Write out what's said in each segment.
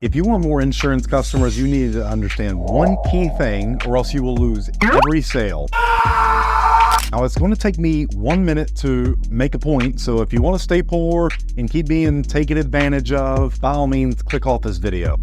If you want more insurance customers, you need to understand one key thing or else you will lose every sale. Now, it's going to take me 1 minute to make a point, so if you want to stay poor and keep being taken advantage of, by all means, click off this video.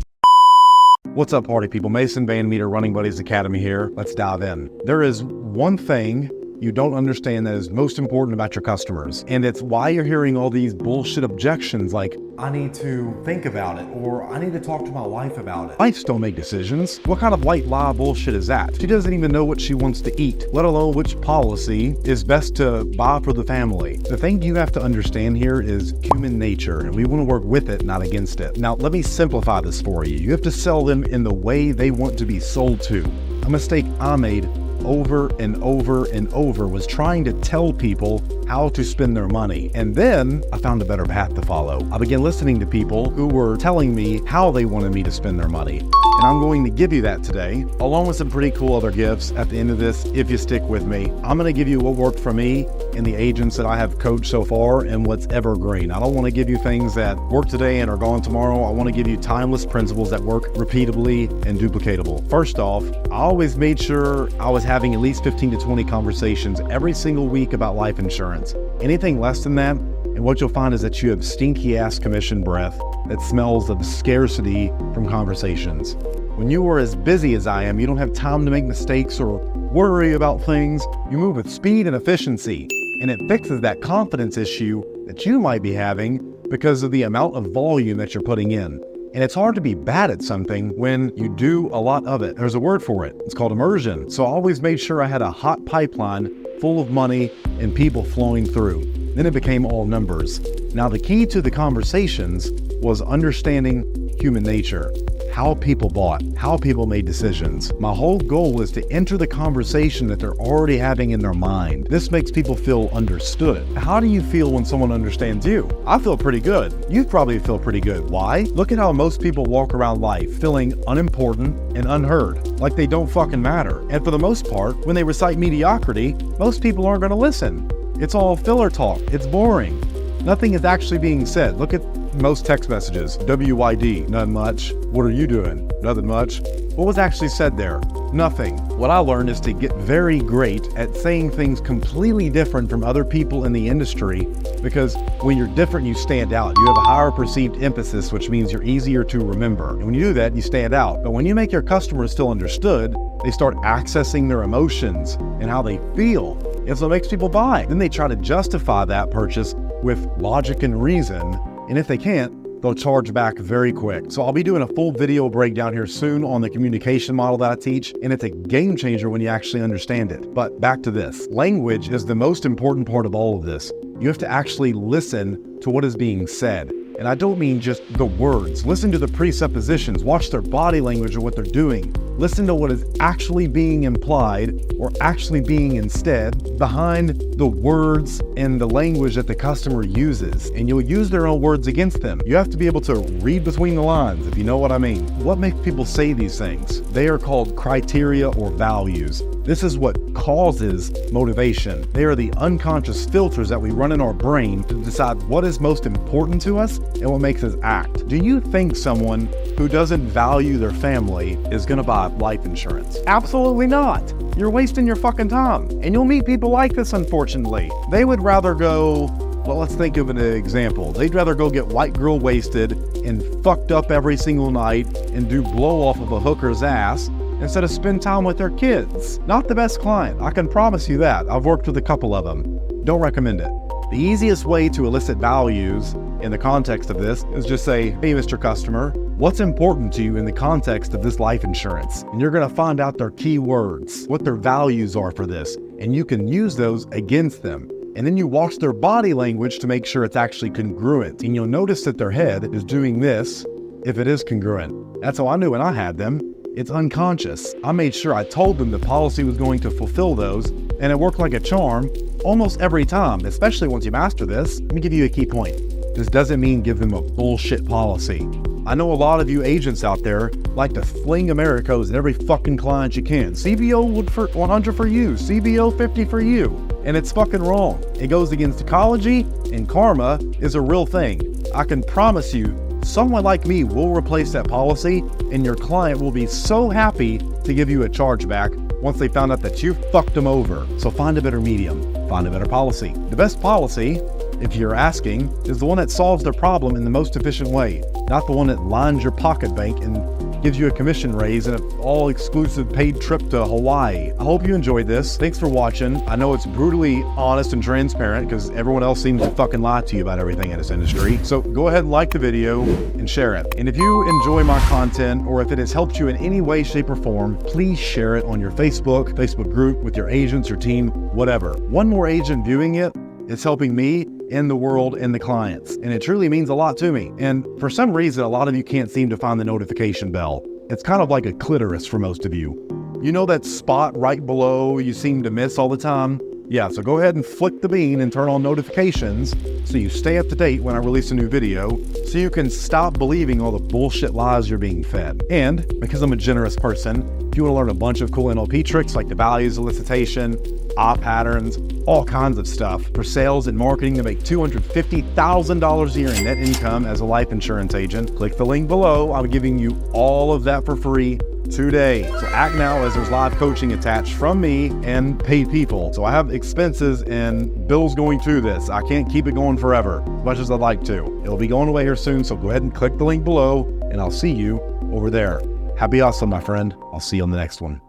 What's up, party people? Mason, VanMeter, Running Buddies Academy here. Let's dive in. There is one thing you don't understand that is most important about your customers, and it's why you're hearing all these bullshit objections like, I need to think about it, or I need to talk to my wife about it. Wives don't make decisions. What kind of white lie bullshit is that? She doesn't even know what she wants to eat, let alone which policy is best to buy for the family. The thing you have to understand here is human nature, and we want to work with it, not against it. Now, let me simplify this for you. You have to sell them in the way they want to be sold to. A mistake I made over and over and over was trying to tell people how to spend their money. And then I found a better path to follow. I began listening to people who were telling me how they wanted me to spend their money. And I'm going to give you that today, along with some pretty cool other gifts at the end of this, if you stick with me. I'm going to give you what worked for me and the agents that I have coached so far and what's evergreen. I don't want to give you things that work today and are gone tomorrow. I want to give you timeless principles that work repeatably and duplicatable. First off, I always made sure I was having at least 15 to 20 conversations every single week about life insurance. Anything less than that, and what you'll find is that you have stinky ass commission breath that smells of scarcity from conversations. When you are as busy as I am, you don't have time to make mistakes or worry about things. You move with speed and efficiency, and it fixes that confidence issue that you might be having because of the amount of volume that you're putting in. And it's hard to be bad at something when you do a lot of it. There's a word for it. It's called immersion. So I always made sure I had a hot pipeline full of money and people flowing through. Then it became all numbers. Now, the key to the conversations was understanding human nature, how people bought, how people made decisions. My whole goal is to enter the conversation that they're already having in their mind. This makes people feel understood. How do you feel when someone understands you? I feel pretty good. You probably feel pretty good. Why? Look at how most people walk around life feeling unimportant and unheard, like they don't fucking matter. And for the most part, when they recite mediocrity, most people aren't going to listen. It's all filler talk. It's boring. Nothing is actually being said. Look at most text messages. WYD, nothing much. What are you doing? Nothing much. What was actually said there? Nothing. What I learned is to get very great at saying things completely different from other people in the industry, because when you're different, you stand out. You have a higher perceived emphasis, which means you're easier to remember. And when you do that, you stand out. But when you make your customers feel understood, they start accessing their emotions and how they feel. And so it makes people buy. Then they try to justify that purchase with logic and reason. And if they can't, they'll charge back very quick. So I'll be doing a full video breakdown here soon on the communication model that I teach, and it's a game changer when you actually understand it. But back to this. Language is the most important part of all of this. You have to actually listen to what is being said. And I don't mean just the words. Listen to the presuppositions. Watch their body language or what they're doing. Listen to what is actually being implied or actually being instead behind the words and the language that the customer uses. And you'll use their own words against them. You have to be able to read between the lines, if you know what I mean. What makes people say these things? They are called criteria or values. This is what causes motivation. They are the unconscious filters that we run in our brain to decide what is most important to us and what makes us act. Do you think someone who doesn't value their family is going to buy life insurance? Absolutely not. You're wasting your fucking time. And you'll meet people like this, unfortunately. They would rather go, well, let's think of an example. They'd rather go get white girl wasted and fucked up every single night and do blow off of a hooker's ass instead of spend time with their kids. Not the best client, I can promise you that. I've worked with a couple of them. Don't recommend it. The easiest way to elicit values in the context of this is just say, hey, Mr. Customer, what's important to you in the context of this life insurance? And you're gonna find out their key words, what their values are for this, and you can use those against them. And then you watch their body language to make sure it's actually congruent. And you'll notice that their head is doing this if it is congruent. That's how I knew when I had them. It's unconscious. I made sure I told them the policy was going to fulfill those, and it worked like a charm almost every time, especially once you master this. Let me give you a key point. This doesn't mean give them a bullshit policy. I know a lot of you agents out there like to fling Americos at every fucking client you can. CBO 100 for you, CBO 50 for you. And it's fucking wrong. It goes against ecology, and karma is a real thing. I can promise you someone like me will replace that policy, and your client will be so happy to give you a chargeback once they found out that you fucked them over. So find a better medium, find a better policy. The best policy, if you're asking, is the one that solves their problem in the most efficient way, not the one that lines your pocket bank and gives you a commission raise and an all-exclusive paid trip to Hawaii. I hope you enjoyed this. Thanks for watching. I know it's brutally honest and transparent because everyone else seems to fucking lie to you about everything in this industry. So go ahead and like the video and share it. And if you enjoy my content, or if it has helped you in any way, shape, or form, please share it on your Facebook group with your agents, your team, whatever. One more agent viewing it is helping me in the world and the clients. And it truly means a lot to me. And for some reason, a lot of you can't seem to find the notification bell. It's kind of like a clitoris for most of you. You know that spot right below you seem to miss all the time? Yeah, so go ahead and flick the bean and turn on notifications so you stay up to date when I release a new video, so you can stop believing all the bullshit lies you're being fed. And because I'm a generous person, if you want to learn a bunch of cool NLP tricks like the values elicitation, eye patterns, all kinds of stuff for sales and marketing to make $250,000 a year in net income as a life insurance agent, click the link below. I'm giving you all of that for free today. So act now, as there's live coaching attached from me and paid people. So I have expenses and bills going through this. I can't keep it going forever as much as I'd like to. It'll be going away here soon. So go ahead and click the link below and I'll see you over there. Happy awesome, my friend. I'll see you on the next one.